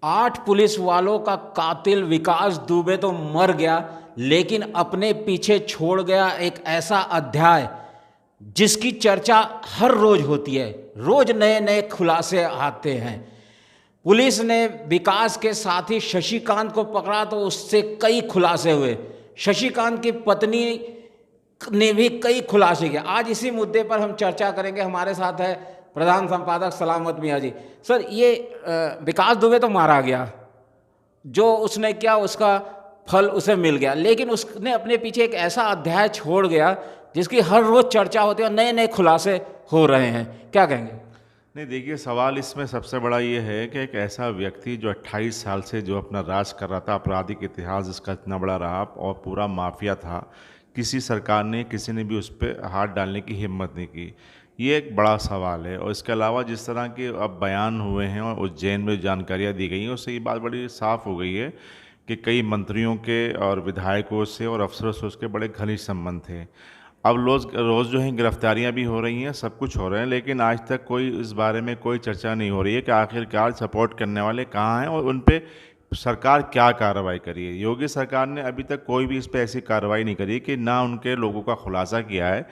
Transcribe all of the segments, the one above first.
8 police वालों का कातिल विकास दुबे तो मर गया, लेकिन अपने पीछे छोड़ गया एक ऐसा अध्याय जिसकी चर्चा हर रोज होती है। रोज नए नए खुलासे आते हैं। पुलिस ने विकास के साथी शशिकांत को पकड़ा तो उससे कई खुलासे हुए। शशिकांत की पत्नी ने भी कई खुलासे किए। आज इसी मुद्दे पर हम चर्चा करेंगे। हमारे साथ है प्रधान संपादक सलामत मियाँ जी। सर, ये विकास दुबे तो मारा गया, जो उसने किया उसका फल उसे मिल गया, लेकिन उसने अपने पीछे एक ऐसा अध्याय छोड़ गया जिसकी हर रोज चर्चा होती है और नए नए खुलासे हो रहे हैं। क्या कहेंगे? नहीं, देखिए, सवाल इसमें सबसे बड़ा ये है कि एक ऐसा व्यक्ति जो 28 साल से जो अपना राज कर रहा था, आपराधिक इतिहास जिसका इतना बड़ा रहा और पूरा माफिया था, किसी सरकार ने किसी ने भी उस पर हाथ डालने की हिम्मत नहीं की। ये एक बड़ा सवाल है। और इसके अलावा जिस तरह के अब बयान हुए हैं और उज्जैन में जानकारियाँ दी गई हैं, उससे ये बात बड़ी साफ़ हो गई है कि कई मंत्रियों के और विधायकों से और अफसरों से उसके बड़े घनिष्ठ संबंध थे। अब रोज़ जो है गिरफ्तारियां भी हो रही हैं, सब कुछ हो रहे हैं, लेकिन आज तक कोई इस बारे में कोई चर्चा नहीं हो रही है कि आखिरकार सपोर्ट करने वाले कहाँ हैं और उन पे सरकार क्या कार्रवाई करी है। योगी सरकार ने अभी तक कोई भी इस पे ऐसी कार्रवाई नहीं करी कि ना उनके लोगों का खुलासा किया है,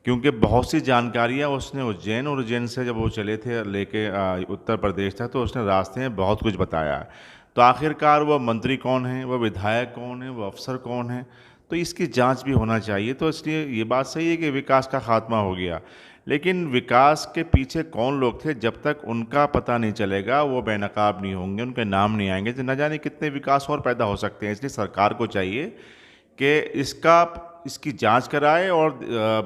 क्योंकि बहुत सी जानकारियां उसने उज्जैन से जब वो चले थे लेके उत्तर प्रदेश तक, तो उसने रास्ते में बहुत कुछ बताया है। तो आखिरकार वो मंत्री कौन है, वो विधायक कौन है, वो अफसर कौन है, तो इसकी जांच भी होना चाहिए। तो इसलिए ये बात सही है कि विकास का खात्मा हो गया, लेकिन विकास के पीछे कौन लोग थे, जब तक उनका पता नहीं चलेगा वो बेनकाब नहीं होंगे, उनके नाम नहीं आएंगे, तो न जाने कितने विकास और पैदा हो सकते हैं। इसलिए सरकार को चाहिए कि इसकी जांच कराए और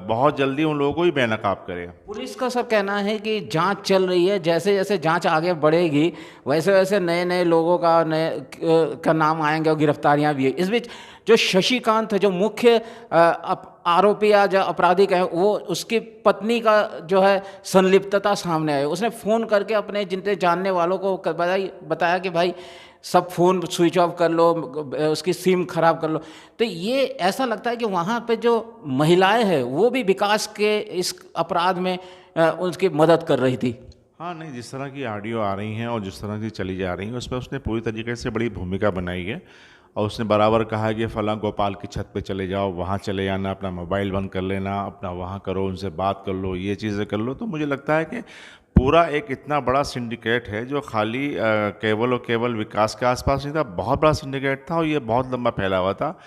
बहुत जल्दी उन लोगों को ही बेनकाब करे। पुलिस का सर कहना है कि जांच चल रही है, जैसे जैसे जांच आगे बढ़ेगी वैसे वैसे नए नए लोगों का नाम आएंगे और गिरफ्तारियां भी है। इस बीच जो शशिकांत है, जो मुख्य आरोपी या जो अपराधी का है, वो उसकी पत्नी का जो है संलिप्तता सामने आई। उसने फ़ोन करके अपने जितने जानने वालों को बताया कि भाई सब फ़ोन स्विच ऑफ कर लो, उसकी सिम खराब कर लो। तो ये ऐसा लगता है कि वहाँ पे जो महिलाएं हैं वो भी विकास के इस अपराध में उसकी मदद कर रही थी। हाँ, नहीं, जिस तरह की ऑडियो आ रही हैं और जिस तरह की चली जा रही हैं, उसमें उसने पूरी तरीके से बड़ी भूमिका बनाई है। और उसने बराबर कहा है कि फ़लाँ गोपाल की छत पे चले जाओ, वहाँ चले जाना, अपना मोबाइल बंद कर लेना, अपना वहाँ करो, उनसे बात कर लो, ये चीज़ें कर लो। तो मुझे लगता है कि पूरा एक इतना बड़ा सिंडिकेट है जो खाली केवल और केवल विकास के आसपास नहीं था, बहुत बड़ा सिंडिकेट था और ये बहुत लंबा फैला हुआ था।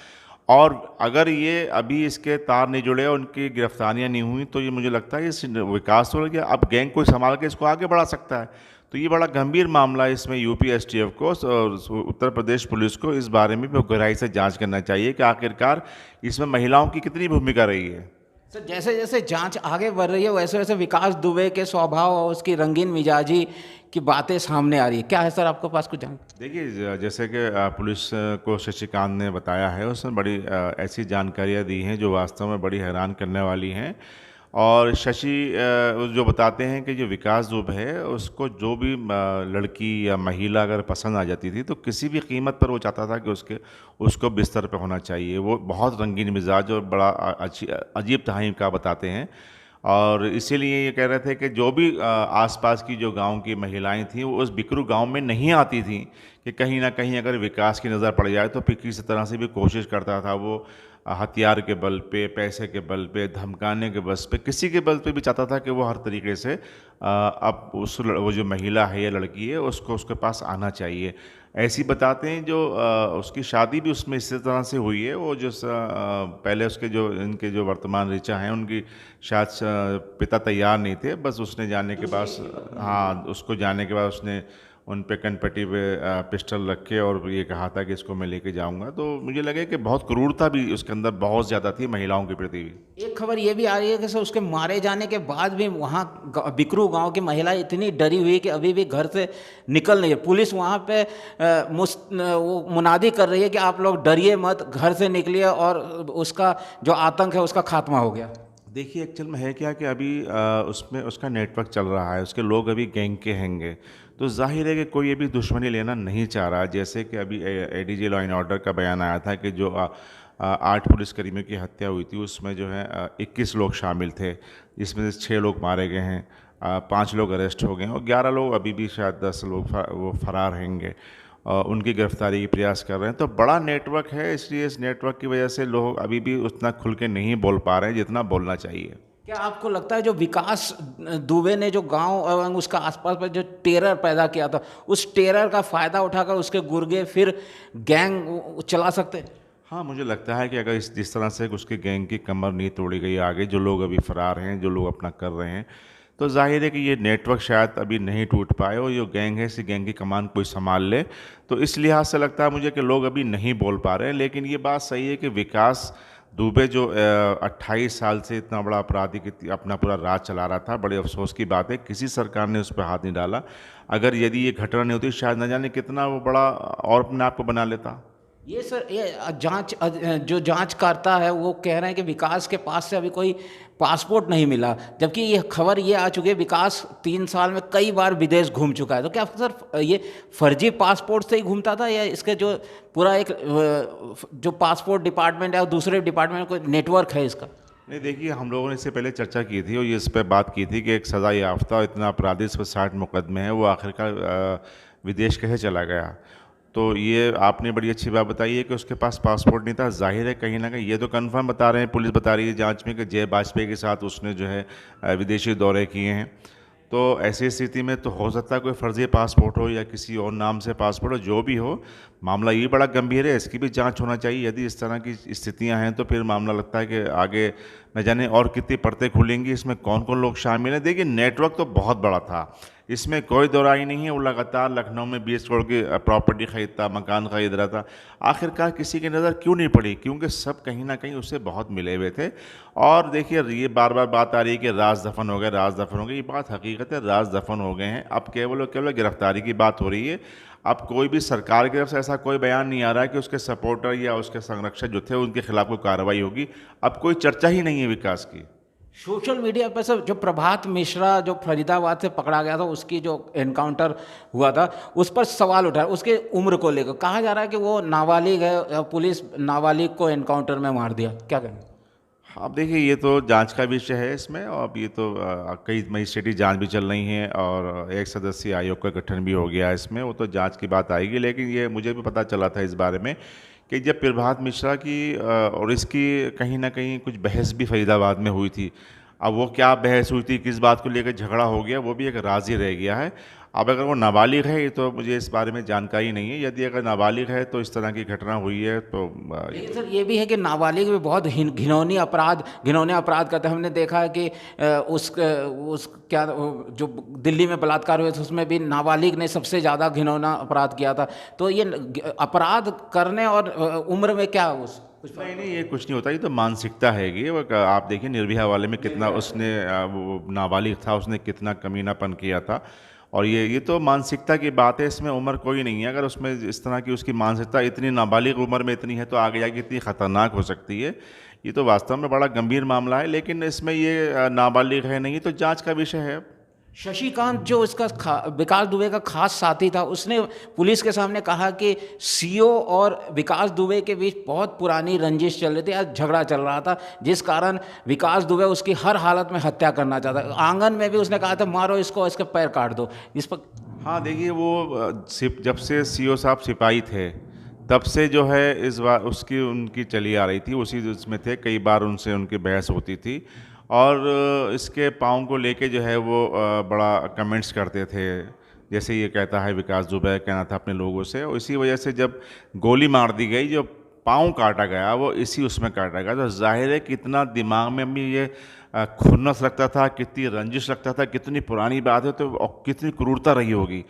और अगर ये अभी इसके तार नहीं जुड़े और उनकी गिरफ्तारियां नहीं हुई, तो ये मुझे लगता है ये विकास हो गया। अब गैंग कोई संभाल के इसको आगे बढ़ा सकता है। तो ये बड़ा गंभीर मामला है। इसमें यूपी एसटीएफ को और उत्तर प्रदेश पुलिस को इस बारे में भी गहराई से जांच करना चाहिए कि आखिरकार इसमें महिलाओं की कितनी भूमिका रही है। सर, जैसे जैसे जांच आगे बढ़ रही है वैसे वैसे विकास दुबे के स्वभाव और उसकी रंगीन मिजाजी की बातें सामने आ रही है। क्या है सर आपके पास कुछ जानकारी? देखिए, जैसे कि पुलिस को शशिकांत ने बताया है, उसने बड़ी ऐसी जानकारियां दी हैं जो वास्तव में बड़ी हैरान करने वाली हैं। और शशि जो बताते हैं कि जो विकास दुबे है, उसको जो भी लड़की या महिला अगर पसंद आ जाती थी तो किसी भी कीमत पर वो चाहता था कि उसको बिस्तर पे होना चाहिए। वो बहुत रंगीन मिजाज और बड़ा अजीब टाइम का बताते हैं। और इसीलिए ये कह रहे थे कि जो भी आसपास की जो गांव की महिलाएं थीं वो उस बिकरू गांव में नहीं आती थीं, कि कहीं ना कहीं अगर विकास की नज़र पड़ जाए तो फिर किसी तरह से भी कोशिश करता था वो हथियार के बल पे, पैसे के बल पे, धमकाने के बस पे, किसी के बल पे भी चाहता था कि वो हर तरीके से अब वो जो महिला है या लड़की है उसको उसके पास आना चाहिए। ऐसी बताते हैं। जो उसकी शादी भी उसमें इसी तरह से हुई है। वो जो पहले उसके जो इनके जो वर्तमान ऋचा हैं उनकी शायद पिता तैयार नहीं थे, बस उसने जाने के बाद, हाँ, उसको जाने के बाद उसने उन पे कनपट्टी पे पिस्टल रख के और ये कहा था कि इसको मैं लेके जाऊंगा। तो मुझे लगे कि बहुत क्रूरता भी उसके अंदर बहुत ज़्यादा थी महिलाओं के प्रति भी। एक खबर ये भी आ रही है कि सर उसके मारे जाने के बाद भी वहाँ बिकरू गांव की महिला इतनी डरी हुई है कि अभी भी घर से निकल नहीं है। पुलिस वहाँ पे वो मुनादी कर रही है कि आप लोग डरिए मत, घर से निकलिए और उसका जो आतंक है उसका खात्मा हो गया। देखिए, एक्चुअल में है क्या कि अभी उसमें उसका नेटवर्क चल रहा है, उसके लोग अभी गैंग के हैंगे, तो जाहिर है कि कोई अभी दुश्मनी लेना नहीं चाह रहा। जैसे कि अभी एडीजी लॉ एंड ऑर्डर का बयान आया था कि जो 8 पुलिसकर्मियों की हत्या हुई थी उसमें जो है 21 लोग शामिल थे, जिसमें से 6 लोग मारे गए हैं, 5 लोग अरेस्ट हो गए हैं और 11 लोग अभी भी, शायद 10 लोग वो फरार हैंगे। उनकी गिरफ्तारी की प्रयास कर रहे हैं। तो बड़ा नेटवर्क है, इसलिए इस नेटवर्क की वजह से लोग अभी भी उतना खुल के नहीं बोल पा रहे हैं जितना बोलना चाहिए। क्या आपको लगता है जो विकास दुबे ने जो गांव एवं उसका आसपास पर जो टेरर पैदा किया था, उस टेरर का फायदा उठाकर उसके गुर्गे फिर गैंग चला सकते हैं? हाँ, मुझे लगता है कि अगर जिस तरह से उसके गैंग की कमर नहीं तोड़ी गई आगे, जो लोग अभी फरार हैं, जो लोग अपना कर रहे हैं, तो जाहिर है कि ये नेटवर्क शायद अभी नहीं टूट पाए और ये गैंग है, इसी गैंग की कमान कोई संभाल ले। तो इस लिहाज से लगता है मुझे कि लोग अभी नहीं बोल पा रहे हैं। लेकिन ये बात सही है कि विकास दुबे जो 28 साल से इतना बड़ा अपराधी अपना पूरा राज चला रहा था, बड़े अफसोस की बात है किसी सरकार ने उस पर हाथ नहीं डाला। अगर यदि ये घटना नहीं होती शायद न जाने कितना वो बड़ा और अपने आप को बना लेता। ये सर, ये जांच जो जांच करता है वो कह रहे हैं कि विकास के पास से अभी कोई पासपोर्ट नहीं मिला, जबकि ये खबर ये आ चुकी है विकास 3 साल में कई बार विदेश घूम चुका है। तो क्या सर ये फर्जी पासपोर्ट से ही घूमता था, या इसके जो पूरा एक जो पासपोर्ट डिपार्टमेंट है और दूसरे डिपार्टमेंट कोई नेटवर्क है इसका? नहीं, देखिए हम लोगों ने इससे पहले चर्चा की थी और ये इस पर बात की थी कि एक सज़ा याफ्ता इतना अपराधी, इस पर 60 मुकदमे हैं, वो आखिरकार विदेश कैसे चला गया। तो ये आपने बड़ी अच्छी बात बताई है कि उसके पास पासपोर्ट नहीं था। जाहिर है कहीं ना कहीं ये तो कंफर्म बता रहे हैं, पुलिस बता रही है जांच में कि जय वाजपेयी के साथ उसने जो है विदेशी दौरे किए हैं। तो ऐसी स्थिति में तो हो सकता है कोई फर्जी पासपोर्ट हो या किसी और नाम से पासपोर्ट हो, जो भी हो, मामला ये बड़ा गंभीर है, इसकी भी जांच होना चाहिए। यदि इस तरह की स्थितियां हैं तो फिर मामला लगता है कि आगे न जाने और कितनी परतें खुलेंगी, इसमें कौन कौन लोग शामिल हैं। देखिए नेटवर्क तो बहुत बड़ा था, इसमें कोई दोराई नहीं है। वो लगातार लखनऊ में 20 करोड़ की प्रॉपर्टी खरीदता, मकान खरीद रहा था। आखिरकार किसी की नज़र क्यों नहीं पड़ी? क्योंकि सब कहीं ना कहीं उससे बहुत मिले हुए थे। और देखिए ये बार बार बात आ रही है कि राज दफन हो गए, राज दफन हो गए। ये बात हकीकत है, राज दफन हो गए हैं। अब केवल और केवल गिरफ्तारी की बात हो रही है। अब कोई भी सरकार की तरफ से ऐसा कोई बयान नहीं आ रहा है कि उसके सपोर्टर या उसके संरक्षक जो थे उनके खिलाफ कोई कार्रवाई होगी। अब कोई चर्चा ही नहीं है विकास की। सोशल मीडिया पर सब जो प्रभात मिश्रा जो फरीदाबाद से पकड़ा गया था, उसकी जो एनकाउंटर हुआ था, उस पर सवाल उठा, उसके उम्र को लेकर कहा जा रहा है कि वो नाबालिग है, पुलिस नाबालिग को एनकाउंटर में मार दिया। क्या कहें? अब देखिए ये तो जांच का विषय है इसमें, और अब ये तो कई मजिस्ट्रेटी जांच भी चल रही हैं और एक सदस्यीय आयोग का गठन भी हो गया है इसमें, वो तो जांच की बात आएगी। लेकिन ये मुझे भी पता चला था इस बारे में कि जब प्रभात मिश्रा की और इसकी कहीं ना कहीं कुछ बहस भी फरीदाबाद में हुई थी। अब वो क्या बहस हुई थी, किस बात को लेकर झगड़ा हो गया, वो भी एक राज ही रह गया है। अब अगर वो नाबालिग है ये तो मुझे इस बारे में जानकारी नहीं है। यदि अगर नाबालिग है तो इस तरह की घटना हुई है तो लेकिन सर ये भी है कि नाबालिग भी बहुत घिनौने अपराध करते हैं। हमने देखा है कि उस क्या जो दिल्ली में बलात्कार हुए थे उसमें भी नाबालिग ने सबसे ज़्यादा घिनौना अपराध किया था। तो ये अपराध करने और उम्र में क्या उस कुछ नहीं नहीं, ये कुछ नहीं होता, ये तो मानसिकता है कि आप देखिए निर्भया वाले में कितना उसने वो नाबालिग था, उसने कितना कमीनापन किया था। और ये तो मानसिकता की बात है, इसमें उम्र कोई नहीं है। अगर उसमें इस तरह की उसकी मानसिकता इतनी नाबालिग उम्र में इतनी है तो आगे जाके इतनी ख़तरनाक हो सकती है। ये तो वास्तव में बड़ा गंभीर मामला है। लेकिन इसमें ये नाबालिग है नहीं, तो जांच का विषय है। शशिकांत जो इसका विकास दुबे का खास साथी था, उसने पुलिस के सामने कहा कि सीओ और विकास दुबे के बीच बहुत पुरानी रंजिश चल रही थी, आज झगड़ा चल रहा था, जिस कारण विकास दुबे उसकी हर हालत में हत्या करना चाहता। आंगन में भी उसने कहा था मारो इसको, इसके पैर काट दो इस पर। हाँ देखिए वो जब से सीओ साहब सिपाही थे तब से जो है इस बार उसकी उनकी चली आ रही थी, उसी उसमें थे। कई बार उनसे उनकी बहस होती थी और इसके पाँव को लेके जो है वो बड़ा कमेंट्स करते थे। जैसे ये कहता है विकास दुबे कहना था अपने लोगों से, और इसी वजह से जब गोली मार दी गई, जो पाँव काटा गया वो इसी उसमें काटा गया। तो जाहिर है कितना दिमाग में भी ये खुन्नस लगता था, कितनी रंजिश लगता था, कितनी पुरानी बात है तो और कितनी क्रूरता रही होगी।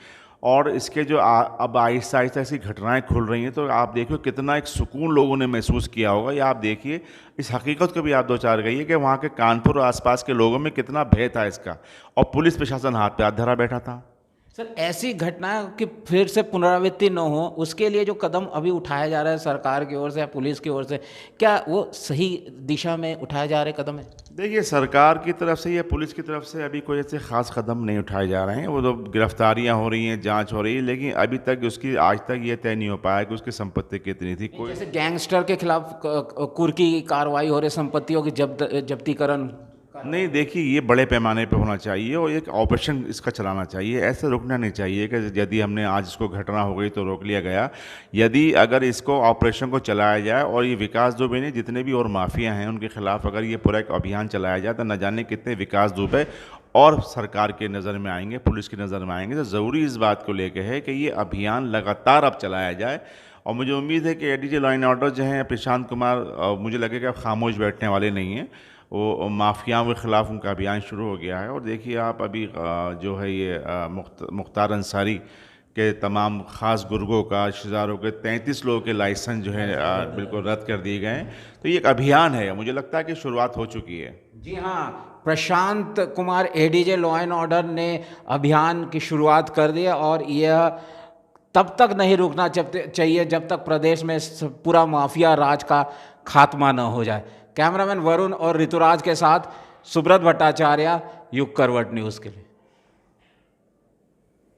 और इसके जो अब आहिस्ता आहिस्ता ऐसी घटनाएं खुल रही हैं तो आप देखिए कितना एक सुकून लोगों ने महसूस किया होगा। या आप देखिए इस हकीकत को भी आप दो चार गइए कि वहाँ के कानपुर और आसपास के लोगों में कितना भय था इसका, और पुलिस प्रशासन हाथ पे हाथ धरा बैठा था। सर ऐसी घटना की फिर से पुनरावृत्ति न हो, उसके लिए जो कदम अभी उठाया जा रहा है सरकार की ओर से या पुलिस की ओर से, क्या वो सही दिशा में उठाए जा रहे कदम है? देखिए सरकार की तरफ से या पुलिस की तरफ से अभी कोई ऐसे ख़ास कदम नहीं उठाए जा रहे हैं। वो तो गिरफ्तारियां हो रही हैं, जांच हो रही है, लेकिन अभी तक उसकी आज तक ये तय नहीं हो पाया कि उसकी संपत्ति कितनी थी। कोई जैसे गैंगस्टर के खिलाफ कुर्की की कार्रवाई हो रही, संपत्तियों की जब्तीकरण। नहीं, देखिए ये बड़े पैमाने पे होना चाहिए और एक ऑपरेशन इसका चलाना चाहिए। ऐसे रुकना नहीं चाहिए कि यदि हमने आज इसको घटना हो गई तो रोक लिया गया। यदि अगर इसको ऑपरेशन को चलाया जाए और ये विकास दुबे ने जितने भी और माफिया हैं उनके खिलाफ अगर ये पूरा एक अभियान चलाया जाए तो न जाने कितने विकास दुबे और सरकार के नज़र में आएंगे, पुलिस की नज़र में आएंगे। तो ज़रूरी इस बात को लेकर है कि ये अभियान लगातार अब चलाया जाए और मुझे उम्मीद है कि एडीजी लॉ एंड ऑर्डर जो हैं प्रशांत कुमार, मुझे लगेगा खामोश बैठने वाले नहीं हैं। वो माफियाओं के ख़िलाफ़ उनका अभियान शुरू हो गया है। और देखिए आप अभी जो है ये मुख्तार अंसारी के तमाम ख़ास गुर्गों का, शिजारों के 33 लोगों के लाइसेंस जो है बिल्कुल रद्द कर दिए गए हैं। तो ये एक अभियान है, मुझे लगता है कि शुरुआत हो चुकी है। जी हाँ, Prashant Kumar ADJ law and order ने अभियान की शुरुआत कर दी और यह तब तक नहीं रुकना चाहिए जब तक प्रदेश में पूरा माफिया राज का खात्मा न हो जाए। कैमरामैन वरुण और ऋतुराज के साथ सुब्रत भट्टाचार्य, युग करवट न्यूज़ के लिए।